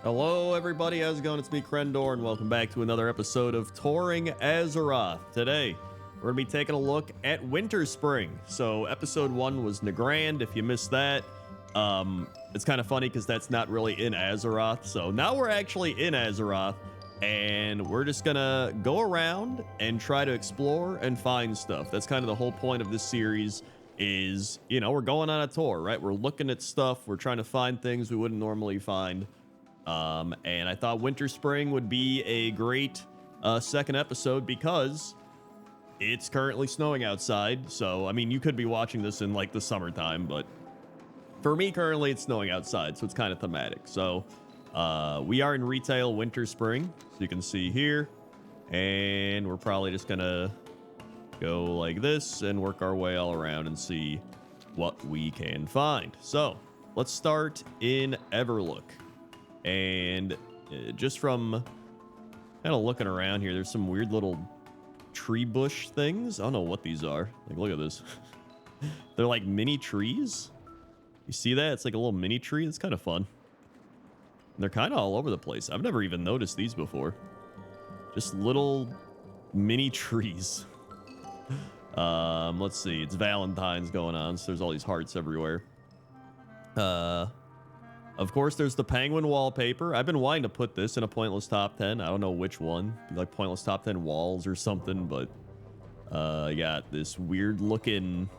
Hello everybody, how's it going? It's me, Crendor, and welcome back to another episode of Touring Azeroth. Today, we're going to be taking a look at Winterspring. So, episode 1 was Nagrand, if you missed that. It's kind of funny because that's not really in Azeroth. So, now we're actually in Azeroth, and we're just going to go around and try to explore and find stuff. That's kind of the whole point of this series is, you know, we're going on a tour, right? We're looking at stuff, we're trying to find things we wouldn't normally find. And I thought Winterspring would be a great second episode because it's currently snowing outside. So, I mean, you could be watching this in like the summertime, but for me, currently it's snowing outside, so it's kind of thematic. So, we are in retail Winterspring, so you can see here, and we're probably just gonna go like this and work our way all around and see what we can find. So, let's start in Everlook. And just from kind of looking around here, there's some weird little tree bush things. I don't know what these are. Like, look at this. They're like mini trees. You see that? It's like a little mini tree. It's kind of fun. And they're kind of all over the place. I've never even noticed these before. Just little mini trees. Let's see. It's Valentine's going on, so there's all these hearts everywhere. Of course, there's the penguin wallpaper. I've been wanting to put this in a pointless top 10. I don't know which one. Be like pointless top 10 walls or something, but you got this weird looking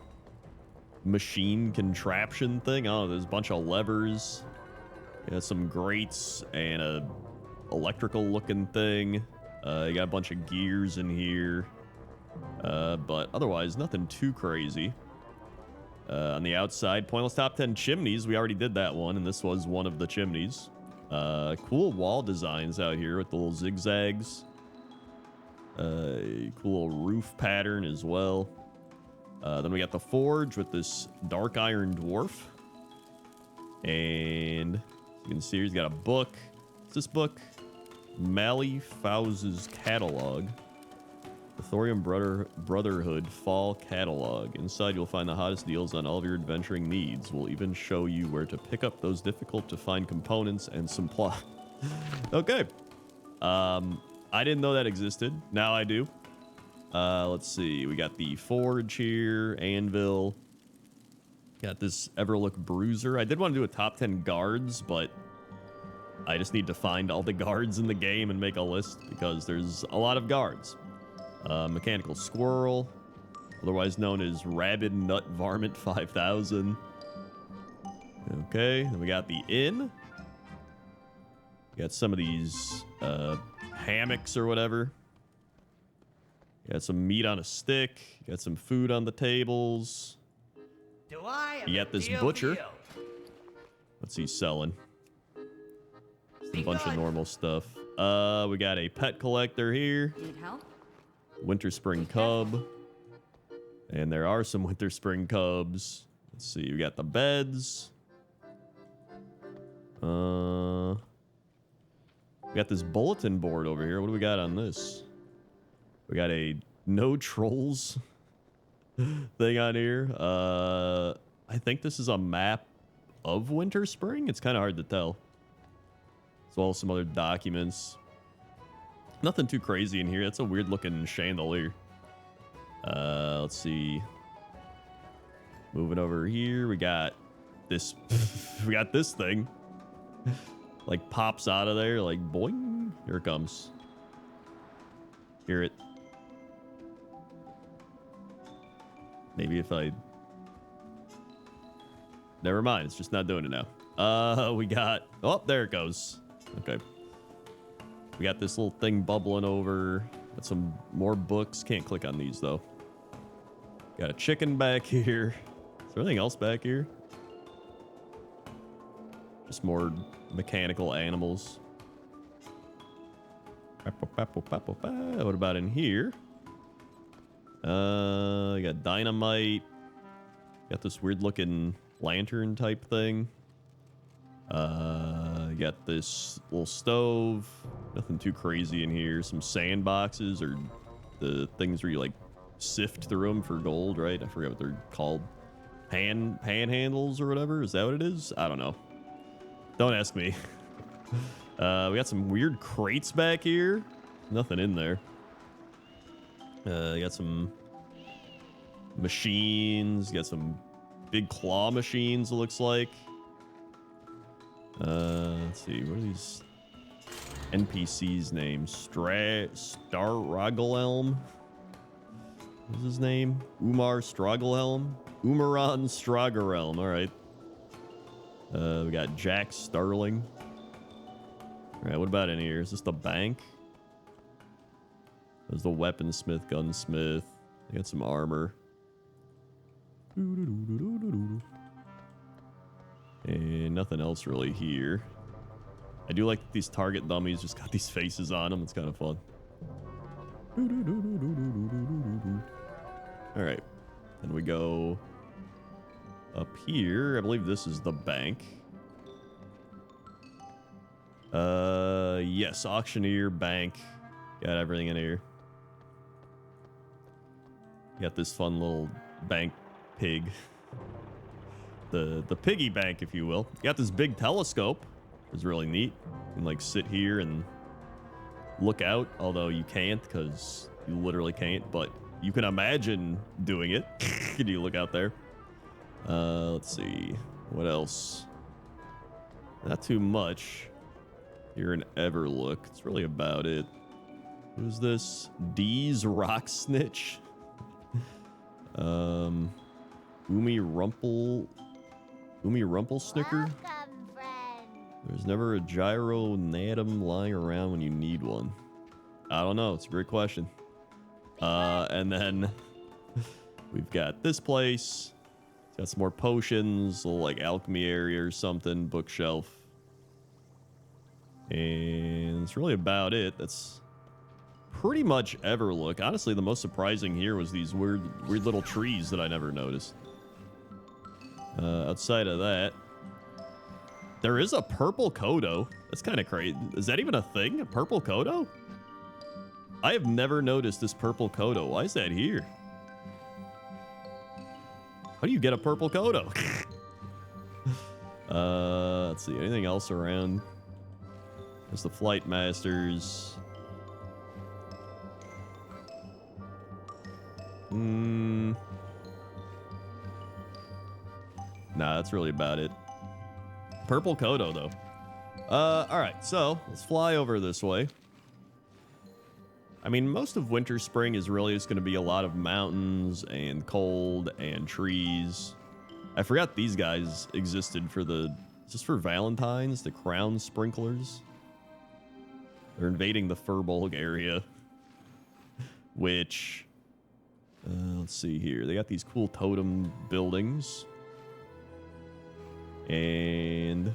machine contraption thing. Oh, there's a bunch of levers. You got some grates and a electrical looking thing. You got a bunch of gears in here. But otherwise, nothing too crazy. On the outside, pointless top 10 chimneys. We already did that one, and this was one of the chimneys. Cool wall designs out here with the little zigzags. Cool little roof pattern as well. Then we got the forge with this dark iron dwarf. And you can see he's got a book. What's this book? Malifaux's Catalog. The Thorium Brotherhood Fall Catalog. Inside, you'll find the hottest deals on all of your adventuring needs. We'll even show you where to pick up those difficult-to-find components and supply. Okay. I didn't know that existed. Now I do. Let's see. We got the forge here, anvil. Got this Everlook bruiser. I did want to do a top 10 guards, but I just need to find all the guards in the game and make a list because there's a lot of guards. Mechanical squirrel, otherwise known as rabid nut varmint 5000. Okay, then we got the inn. We got some of these hammocks or whatever. Got some meat on a stick. Got some food on the tables. You got this butcher. What's he selling? A bunch of normal stuff. We got a pet collector here. Need help? Winterspring cub. And there are some Winterspring cubs. Let's see, we got the beds. We got this bulletin board over here. What do we got on this? We got a no trolls thing on here. I think this is a map of Winterspring. It's kind of hard to tell. As well as some other documents. Nothing too crazy in here. That's a weird looking chandelier. Let's see. Moving over here, we got this. We got this thing. Like pops out of there, like boing. Here it comes. Hear it. Maybe if I. Never mind. It's just not doing it now. We got. Oh, there it goes. Okay. We got this little thing bubbling over. Got some more books. Can't click on these, though. Got a chicken back here. Is there anything else back here? Just more mechanical animals. What about in here? Got dynamite. Got this weird-looking lantern type thing. Got this little stove. Nothing too crazy in here. Some sandboxes or the things where you like sift through them for gold, right? I forget what they're called. Panhandles or whatever. Is that what it is? I don't know. Don't ask me. We got some weird crates back here. Nothing in there. Got some machines. Got some big claw machines, it looks like. Let's see. What are these NPCs' names? Starragelelm. What's his name? Umar Stragelhelm? Umaran Stragerelm. All right. We got Jack Starling. All right, what about in here? Is this the bank? There's the weaponsmith, gunsmith. They got some armor. And nothing else really here. I do like that these target dummies just got these faces on them. It's kind of fun. All right. Then we go up here. I believe this is the bank. Yes, auctioneer, bank. Got everything in here. Got this fun little bank pig. The piggy bank, if you will. Got this big telescope. It's really neat. You can like sit here and look out, although you can't because you literally can't, but you can imagine doing it. Can you look out there? Let's see. What else? Not too much. Here in Everlook. It's really about it. Who's this? D's Rock Snitch. Umi Rumplesnicker. There's never a gyro natum lying around when you need one. I don't know. It's a great question. And then we've got this place. It's got some more potions, a little like alchemy area or something, bookshelf. And it's really about it. That's pretty much Everlook. Honestly, the most surprising here was these weird little trees that I never noticed. Outside of that, there is a purple Kodo. That's kind of crazy. Is that even a thing? A purple Kodo? I have never noticed this purple Kodo. Why is that here? How do you get a purple Kodo? Let's see. Anything else around? There's the Flight Masters. Nah, that's really about it. Purple Kodo, though. Alright, so let's fly over this way. I mean, most of Winterspring is really just going to be a lot of mountains and cold and trees. I forgot these guys existed for just for Valentine's, the crown sprinklers. They're invading the Furbolg area, which, let's see here. They got these cool totem buildings. And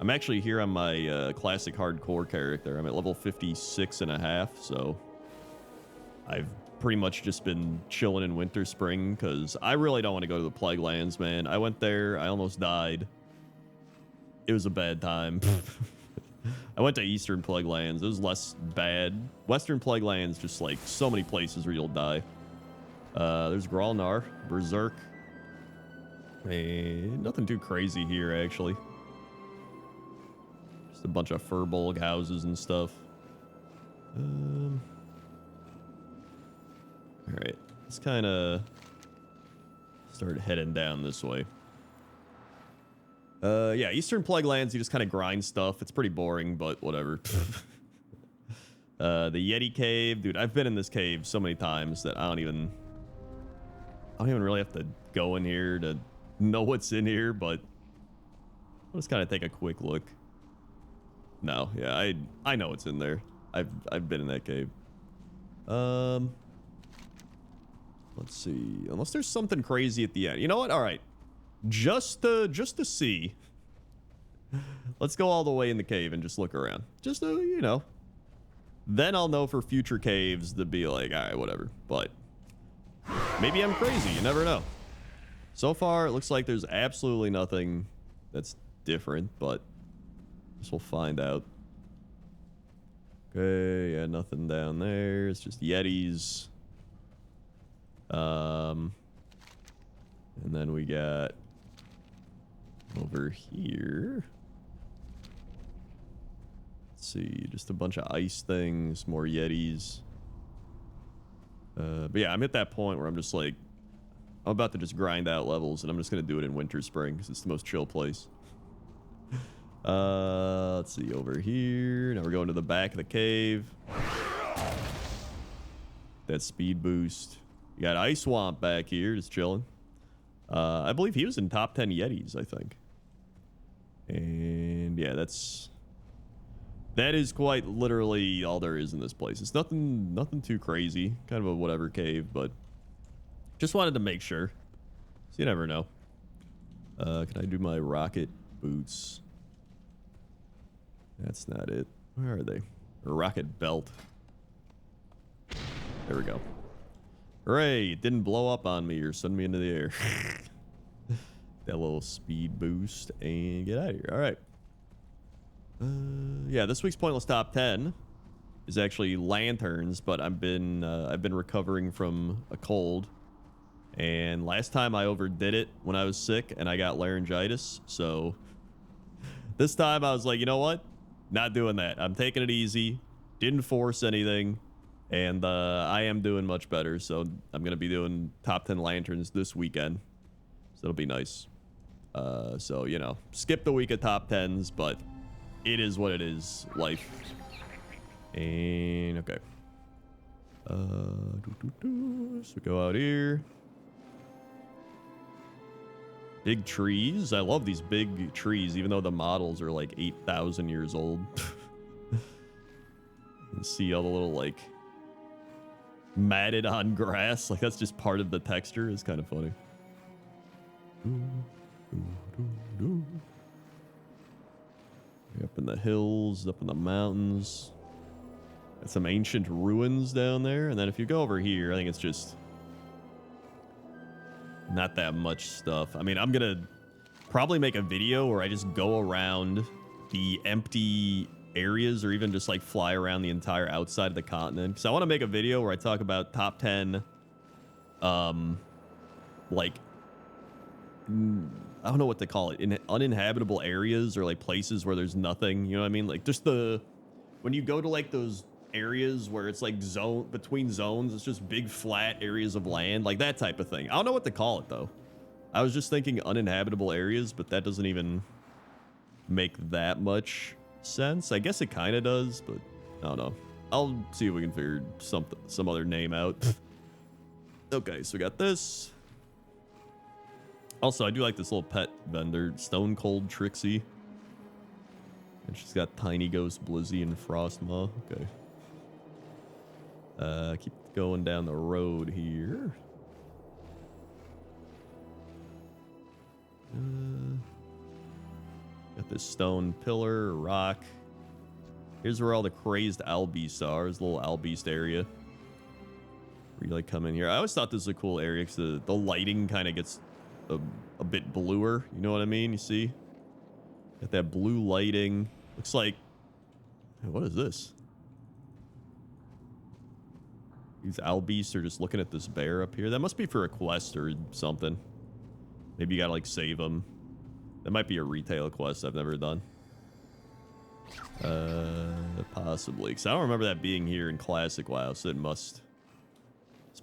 I'm actually here on my classic hardcore character. I'm at level 56.5, so I've pretty much just been chilling in Winterspring because I really don't want to go to the Plague Lands, man. I went there. I almost died. It was a bad time. I went to Eastern Plague Lands. It was less bad. Western Plague Lands, just like so many places where you'll die. There's Gralnar, Berserk. And nothing too crazy here, actually. Just a bunch of Furbolg houses and stuff. Alright, let's kind of start heading down this way. Yeah, Eastern Plague Lands, you just kind of grind stuff. It's pretty boring, but whatever. The Yeti Cave. Dude, I've been in this cave so many times that I don't even really have to go in here to know what's in here, but I'll just kind of take a quick look. No, yeah, I know what's in there. I've been in that cave. Let's see. Unless there's something crazy at the end. You know what? All right. Just to see. Let's go all the way in the cave and just look around. Just to, you know. Then I'll know for future caves to be like, all right, whatever. But maybe I'm crazy. You never know. So far, it looks like there's absolutely nothing that's different, but I guess we'll find out. Okay, yeah, nothing down there. It's just Yetis. And then we got over here. Let's see, just a bunch of ice things, more Yetis. But yeah, I'm at that point where I'm just like, I'm about to just grind out levels, and I'm just gonna do it in Winterspring because it's the most chill place. Let's see, over here. Now we're going to the back of the cave. That speed boost. You got Ice Swamp back here, just chilling. I believe he was in top 10 Yetis, I think. And yeah, that is quite literally all there is in this place. It's nothing too crazy. Kind of a whatever cave, but just wanted to make sure. So you never know. Can I do my rocket boots? That's not it. Where are they? A rocket belt. There we go. Hooray! It didn't blow up on me or send me into the air. That little speed boost and get out of here. All right. Yeah, this week's pointless top 10 is actually lanterns, but I've been recovering from a cold, and last time I overdid it when I was sick and I got laryngitis. So this time I was like, you know what? Not doing that. I'm taking it easy. Didn't force anything, and I am doing much better. So I'm gonna be doing top 10 lanterns this weekend. So it'll be nice. So you know, skip the week of top 10s, but it is what it is. Life. And okay. So we go out here. Big trees. I love these big trees, even though the models are like 8,000 years old. And see all the little like matted on grass. Like that's just part of the texture. It's kind of funny. Up in the hills, up in the mountains. Got some ancient ruins down there. And then if you go over here, I think it's just not that much stuff. I mean, I'm gonna probably make a video where I just go around the empty areas, or even just like fly around the entire outside of the continent, because I want to make a video where I talk about top 10 like I don't know what to call it, in uninhabitable areas, or like places where there's nothing, you know what I mean? Like just when you go to like those areas where it's like between zones, it's just big flat areas of land, like that type of thing. I don't know what to call it though. I was just thinking uninhabitable areas, but that doesn't even make that much sense. I guess it kind of does, but I don't know. I'll see if we can figure some other name out. Okay, so we got this. Also, I do like this little pet vendor, Stone Cold Trixie. And she's got Tiny Ghost, Blizzy, and Frostmaw. Okay. Keep going down the road here. Got this stone pillar, rock. Here's where all the crazed albeasts are. There's a little albeast area where you like come in here. I always thought this was a cool area because the lighting kind of gets a bit bluer. You know what I mean? You see? Got that blue lighting. Looks like... What is this? These albeasts are just looking at this bear up here. That must be for a quest or something. Maybe you gotta like save them. That might be a retail quest I've never done. Possibly. Because I don't remember that being here in Classic WoW, so it must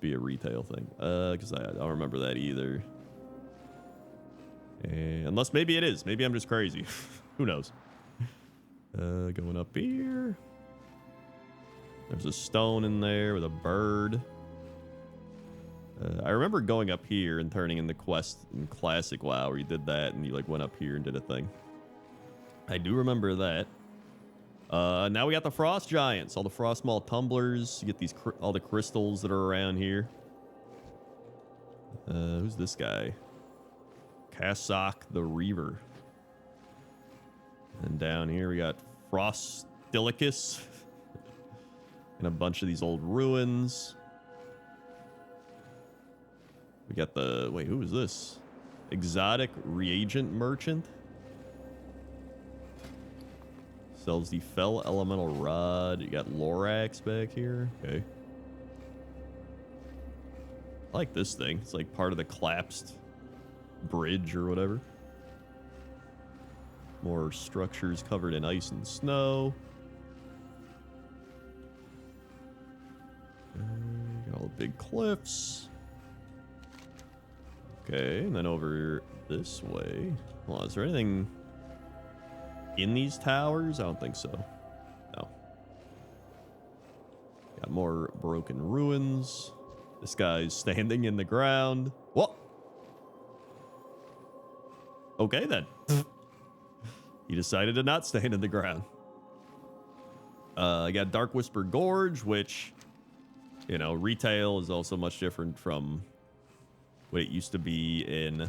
be a retail thing. Because I don't remember that either. And unless maybe it is. Maybe I'm just crazy. Who knows? Going up here. There's a stone in there with a bird. I remember going up here and turning in the quest in Classic WoW where you did that and you like went up here and did a thing. I do remember that. Now we got the Frost Giants, all the Frostmaw tumblers. You get these all the crystals that are around here. Who's this guy? Cassock the Reaver. And down here we got Frostilicus. And a bunch of these old ruins. We got the... Wait, who is this? Exotic Reagent Merchant. Sells the Fell Elemental Rod. You got Lorax back here. Okay. I like this thing. It's like part of the collapsed bridge or whatever. More structures covered in ice and snow. Got all the big cliffs. Okay, and then over this way. Hold on, is there anything in these towers? I don't think so. No. Got more broken ruins. This guy's standing in the ground. What? Okay, then. He decided to not stand in the ground. I got Dark Whisper Gorge, which, you know, retail is also much different from what it used to be in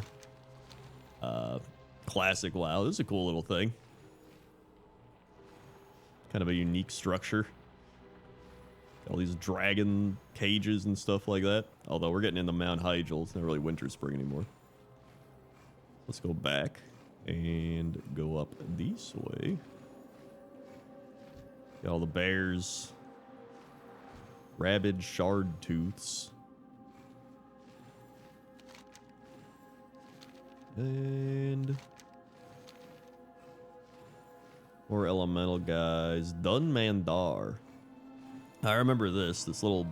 Classic WoW. This is a cool little thing. Kind of a unique structure. All these dragon cages and stuff like that. Although we're getting into Mount Hyjal. It's not really Winterspring anymore. Let's go back and go up this way. Got all the bears. Rabid shard tooths. And more elemental guys. Dunmandar. I remember this little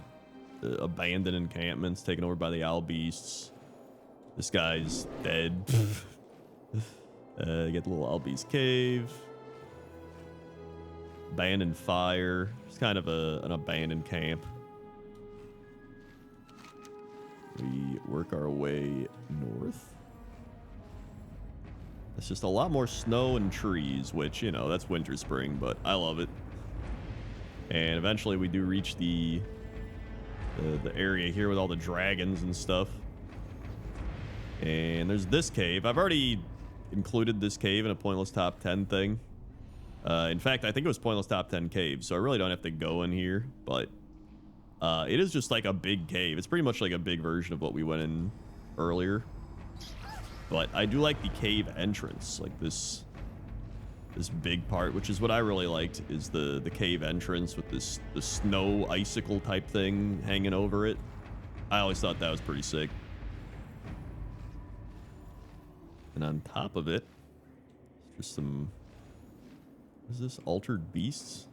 abandoned encampment's taken over by the owl beasts. This guy's dead. You get the little owl beast cave. Abandoned fire. It's kind of an abandoned camp. We work our way north. It's just a lot more snow and trees, which, you know, that's Winterspring, but I love it. And eventually we do reach the area here with all the dragons and stuff. And there's this cave. I've already included this cave in a pointless top 10 thing. In fact, I think it was pointless top 10 caves, so I really don't have to go in here, but it is just like a big cave. It's pretty much like a big version of what we went in earlier. But I do like the cave entrance, like this big part, which is what I really liked, is the cave entrance with the snow icicle type thing hanging over it. I always thought that was pretty sick. And on top of it, just some, what is this, altered beasts?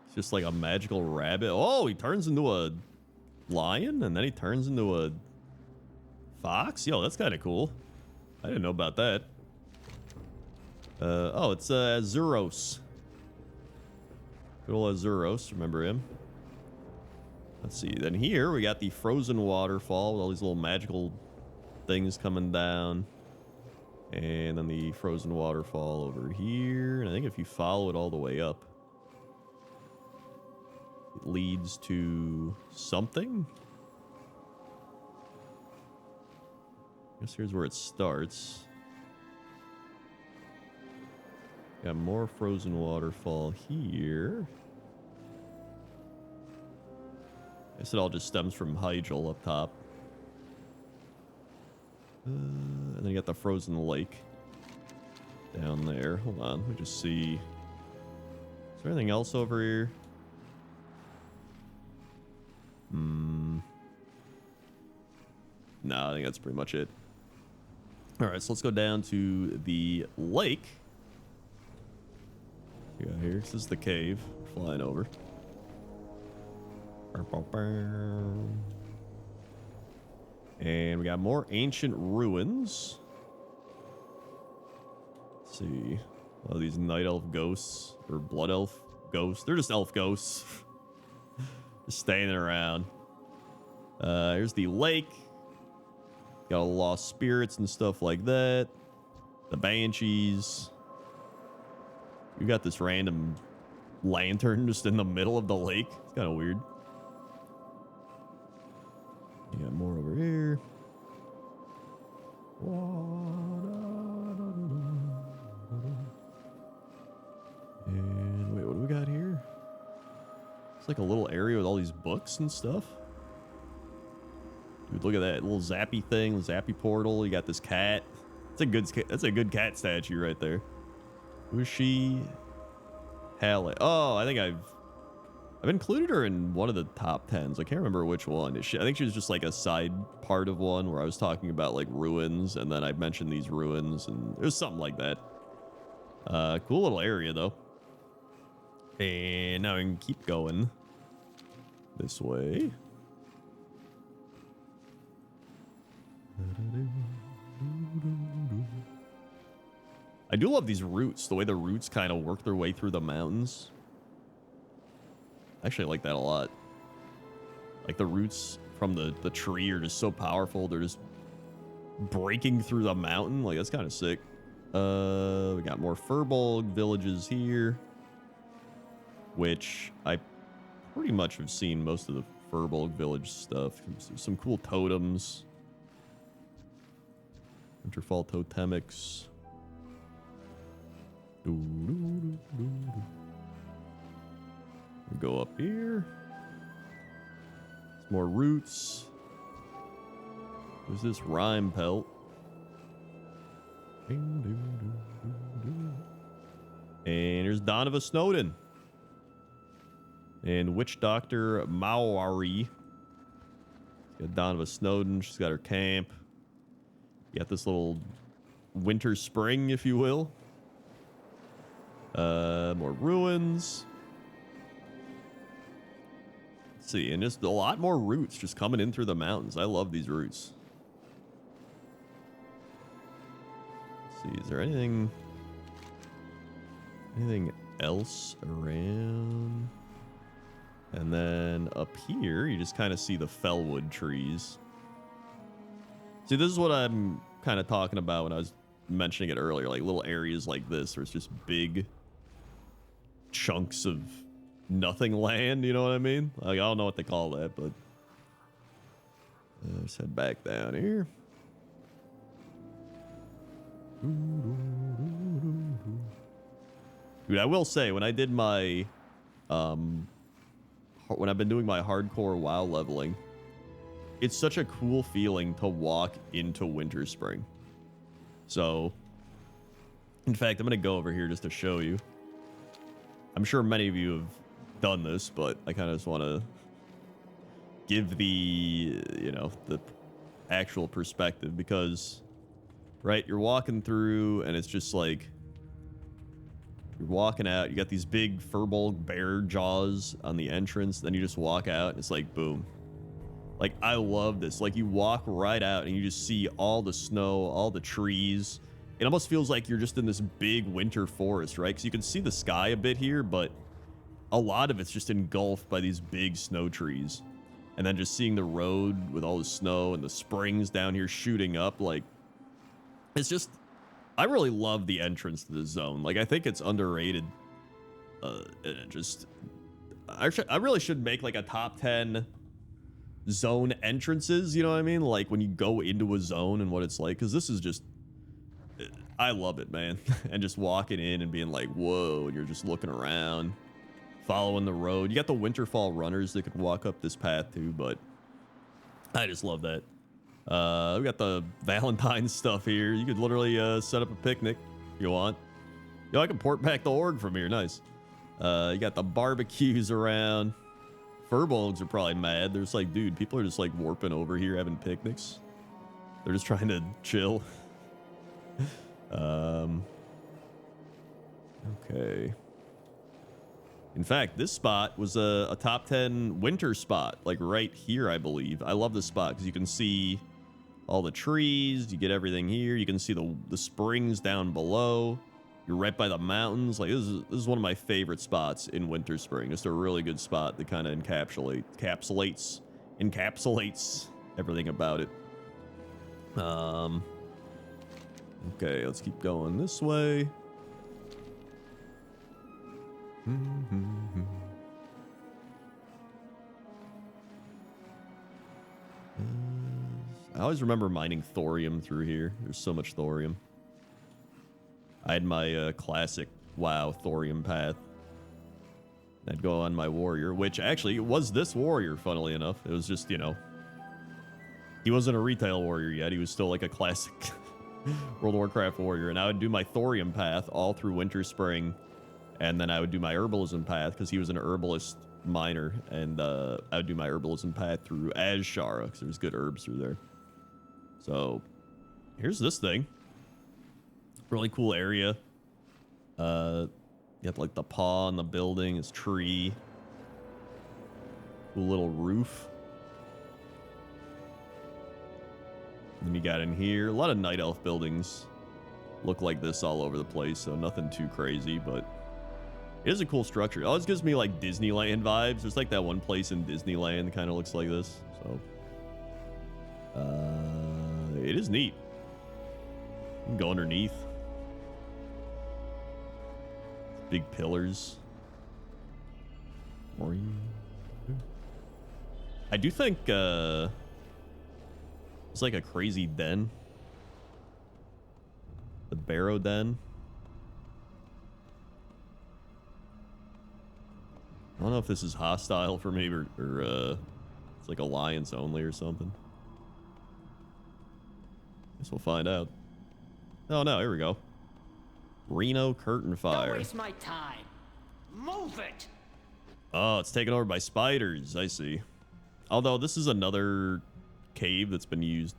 It's just like a magical rabbit. Oh, he turns into a lion and then he turns into a fox. Yo, that's kind of cool. I didn't know about that. Oh, it's Azeroth. Good old Azeroth, remember him? Let's see. Then here we got the frozen waterfall with all these little magical things coming down. And then the frozen waterfall over here. And I think if you follow it all the way up, it leads to something. I guess here's where it starts. Got more frozen waterfall here. I guess it all just stems from Hyjal up top. And then you got the frozen lake down there. Hold on, let me just see. Is there anything else over here? No, I think that's pretty much it. All right, so let's go down to the lake. We got here. This is the cave. Flying over. And we got more ancient ruins. Let's see. Oh, these night elf ghosts or blood elf ghosts. They're just elf ghosts. Just standing around. Here's the lake. Got all the lost spirits and stuff like that. The banshees. You got this random lantern just in the middle of the lake. It's kind of weird. You got more over here. And wait, what do we got here? It's like a little area with all these books and stuff. Dude, look at that little zappy thing, zappy portal. You got this cat. That's a good cat statue right there. Who's she? Halle. Oh, I think I've included her in one of the top 10s. I can't remember which one. I think she was just like a side part of one where I was talking about like ruins, and then I mentioned these ruins, and it was something like that. Cool little area though. And now we can keep going this way. I do love these roots, the way the roots kind of work their way through the mountains. I actually like that a lot. Like the roots from the tree are just so powerful. They're just breaking through the mountain. Like, that's kind of sick. We got more Furbolg villages here, which I pretty much have seen most of the Furbolg village stuff. Some cool totems. Winterfall totemics. We go up here. Some more roots. There's this rhyme pelt. And here's Donovan Snowden. And Witch Doctor Maori. Got Donovan Snowden. She's got her camp. You got this little Winterspring, if you will. More ruins. Let's see, and just a lot more roots just coming in through the mountains. I love these roots. Let's see, is there anything else around? And then up here, you just kind of see the fellwood trees. See, this is what I'm kind of talking about when I was mentioning it earlier, like little areas like this where it's just big chunks of nothing land, you know what I mean? Like, I don't know what they call that, but let's head back down here. Dude, I will say, when I did my when I've been doing my hardcore WoW leveling, it's such a cool feeling to walk into Winterspring. So, in fact, I'm going to go over here just to show you. I'm sure many of you have done this, but I kind of just want to give the, you know, the actual perspective because, right, you're walking through and it's just like, you're walking out, you got these big Furbolg bear jaws on the entrance, then you just walk out and it's like, boom. Like, I love this. Like, you walk right out and you just see all the snow, all the trees. It almost feels like you're just in this big winter forest, right? Because you can see the sky a bit here, but a lot of it's just engulfed by these big snow trees. And then just seeing the road with all the snow and the springs down here shooting up, like, it's just, I really love the entrance to the zone. Like, I think it's underrated. I really should make, like, a top 10 zone entrances, you know what I mean? Like, when you go into a zone and what it's like, because this is just, I love it, man. And just walking in and being like, whoa, and you're just looking around, following the road. You got the Winterfall runners that could walk up this path too, but I just love that. We got the Valentine's stuff here. You could literally set up a picnic if you want. Yo, I can port back the org from here. Nice. You got the barbecues around. Furbolgs are probably mad. There's like, dude, people are just like warping over here having picnics. They're just trying to chill. Okay. In fact, this spot was a top 10 winter spot, like right here, I believe. I love this spot because you can see all the trees. You get everything here. You can see the springs down below. You're right by the mountains. Like, this is one of my favorite spots in Winterspring. Just a really good spot that kind of encapsulates everything about it. Okay, let's keep going this way. I always remember mining thorium through here. There's so much thorium. I had my classic WoW thorium path. I'd go on my warrior, which actually it was this warrior, funnily enough. It was just, you know, he wasn't a retail warrior yet. He was still like a classic World of Warcraft warrior. And I would do my thorium path all through Winterspring. And then I would do my herbalism path because he was an herbalist miner. And I would do my herbalism path through Azshara because there's good herbs through there. So here's this thing. Really cool area. You got like the paw on the building, his tree. Cool little roof. And then you got in here, a lot of night elf buildings look like this all over the place, so nothing too crazy, but it is a cool structure. It always gives me like Disneyland vibes. There's like that one place in Disneyland that kind of looks like this, so it is neat. You can go underneath. Big pillars. I do think it's like a crazy den. The Barrow Den. I don't know if this is hostile for me or it's like alliance only or something. Guess we'll find out. Oh no, here we go. Reno Curtain Fire. Don't waste my time. Move it. Oh, it's taken over by spiders. I see. Although this is another cave that's been used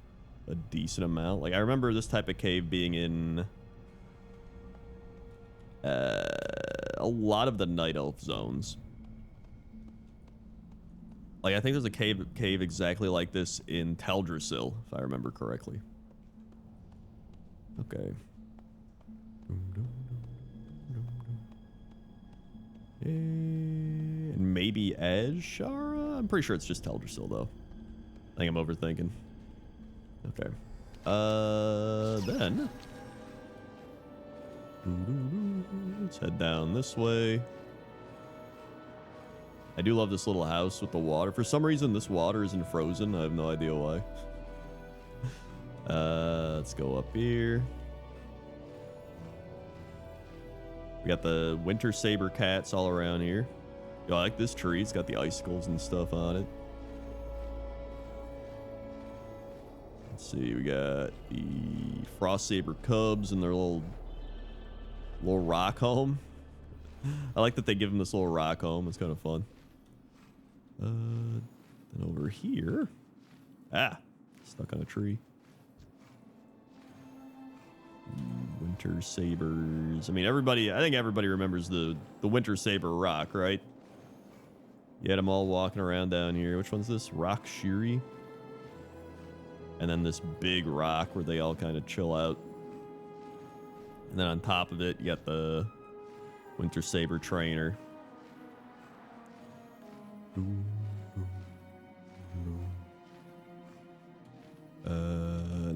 a decent amount. Like I remember this type of cave being in a lot of the night elf zones. Like I think there's a cave exactly like this in Teldrassil, if I remember correctly. Okay. And maybe Azshara? I'm pretty sure it's just Teldrassil though. I think I'm overthinking. Okay. Then let's head down this way. I do love this little house with the water. For some reason, this water isn't frozen. I have no idea why. Let's go up here. We got the winter saber cats all around here. Yo, I like this tree. It's got the icicles and stuff on it. Let's see. We got the frost saber cubs and their little rock home. I like that they give them this little rock home. It's kind of fun. Then over here. Stuck on a tree. Winter sabers. I mean, I think everybody remembers the winter saber rock, right? You had them all walking around down here. Which one's this? Rock Shiri. And then this big rock where they all kind of chill out. And then on top of it, you got the winter saber trainer. And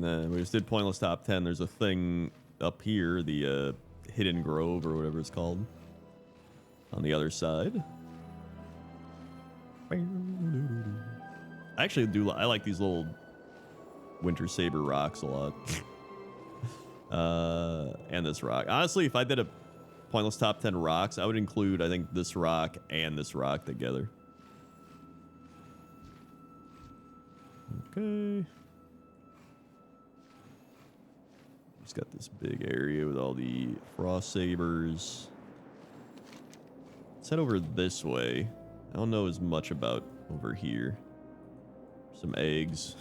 then we just did pointless top 10. There's a thing up here, the hidden grove or whatever it's called, on the other side. I actually I like these little winter saber rocks a lot. And this rock. Honestly, if I did a pointless top 10 rocks, I would include, I think, this rock and this rock together. Okay. Just got this big area with all the frost sabers. Let's head over this way. I don't know as much about over here. Some eggs.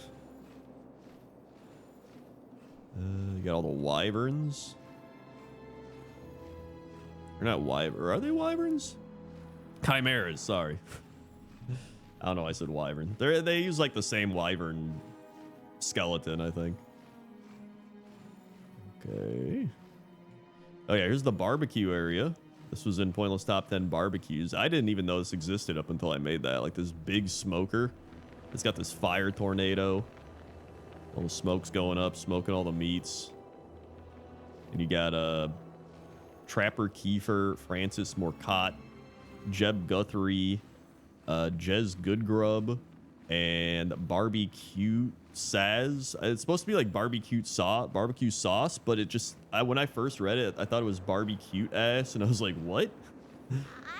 You got all the wyverns. They're not wyverns. Are they wyverns? Chimeras, sorry. I don't know why I said wyvern. They use like the same wyvern skeleton, I think. Okay. Oh yeah, here's the barbecue area. This was in Pointless Top 10 barbecues. I didn't even know this existed up until I made that. Like this big smoker. It's got this fire tornado. All the smoke's going up, smoking all the meats. And you got Trapper Kiefer, Francis Morcott, Jeb Guthrie, Jez Goodgrub, and Barbecue Saz. It's supposed to be like barbecue sauce, but it just, when I first read it, I thought it was barbecue ass, and I was like, what?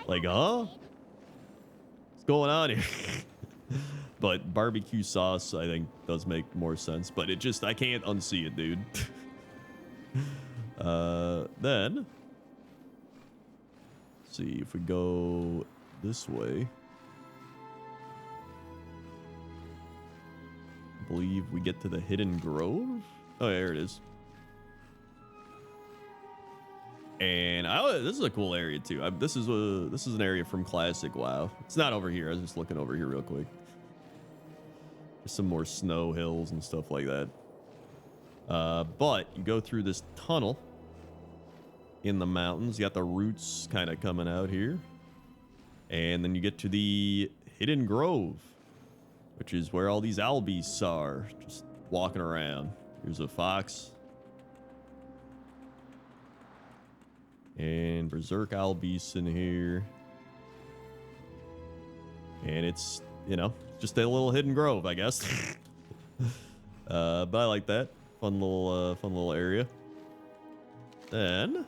Like, huh? What's going on here? But barbecue sauce, I think, does make more sense, but it just, I can't unsee it, dude. Then, let's see if we go this way. I believe we get to the hidden grove. Oh, there it is. And this is a cool area too. This is an area from Classic WoW. It's not over here. I was just looking over here real quick. There's some more snow hills and stuff like that. But you go through this tunnel in the mountains. You got the roots kind of coming out here. And then you get to the Hidden Grove, which is where all these owl beasts are, just walking around. Here's a fox. And Berserk owl beasts in here. And it's, you know, just a little hidden grove, I guess. But I like that. Fun little area. Then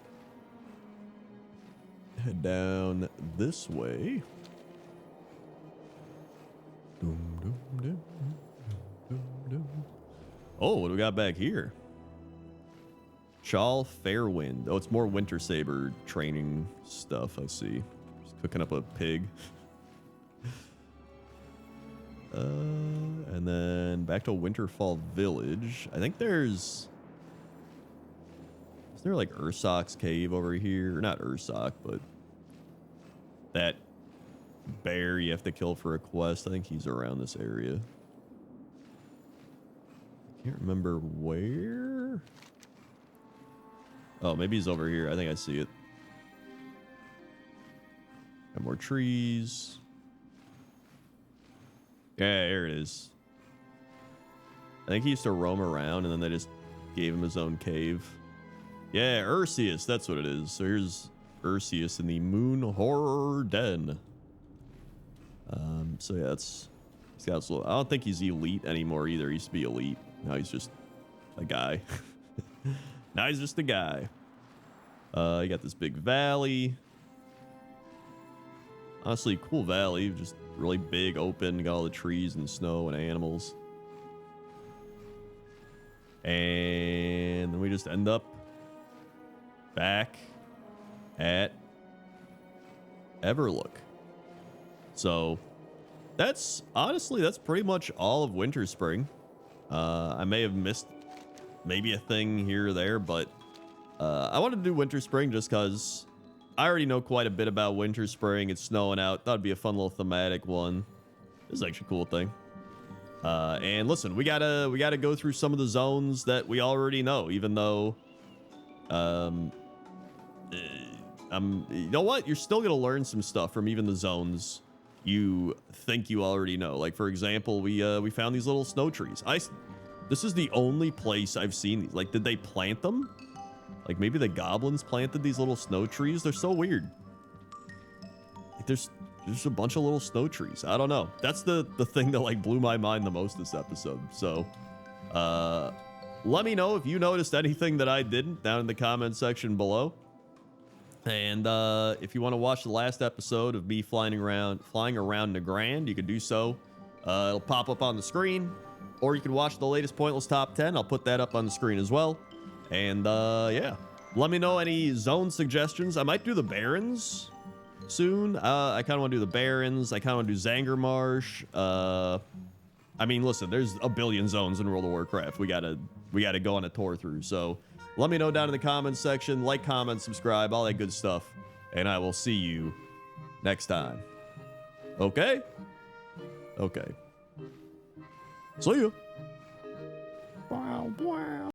head down this way. Oh, what do we got back here? Chal Fairwind. Oh, it's more Winter Saber training stuff, I see. Just cooking up a pig. And then back to Winterfall Village. I think is there like Ursoc's cave over here? Or not Ursoc, but that bear you have to kill for a quest. I think he's around this area. Can't remember where. Oh, maybe he's over here. I think I see it. Got more trees. Yeah, here it is. I think he used to roam around, and then they just gave him his own cave. Yeah, Ursius, that's what it is. So here's Ursius in the Moon Horror Den. So yeah, he's got this little, I don't think he's elite anymore either. He used to be elite. Now he's just a guy. Now he's just a guy. You got this big valley. Honestly, cool valley. Just really big, open. Got all the trees and snow and animals. And then we just end up back at Everlook. So that's pretty much all of Winterspring. I may have missed maybe a thing here or there, but I wanted to do Winterspring just because I already know quite a bit about Winterspring. It's snowing out. Thought it'd be a fun little thematic one. This is actually a cool thing. And listen, we gotta go through some of the zones that we already know, even though you know what? You're still gonna learn some stuff from even the zones you think you already know. Like for example, we found these little snow trees. This is the only place I've seen these. Like, did they plant them? Like maybe the goblins planted these little snow trees. They're so weird. Like there's a bunch of little snow trees. I don't know. That's the thing that like blew my mind the most this episode. So let me know if you noticed anything that I didn't down in the comment section below. And if you want to watch the last episode of me flying around Nagrand, you could do so. It'll pop up on the screen, or you can watch the latest Pointless Top 10. I'll put that up on the screen as well. And yeah, let me know any zone suggestions. I might do the Barrens soon. I kind of want to do the Barrens. I kind of want to do Zangarmarsh. I mean, listen, there's a billion zones in World of Warcraft. We gotta go on a tour through. So let me know down in the comments section. Like, comment, subscribe, all that good stuff. And I will see you next time. Okay? Okay. See ya. Wow, wow.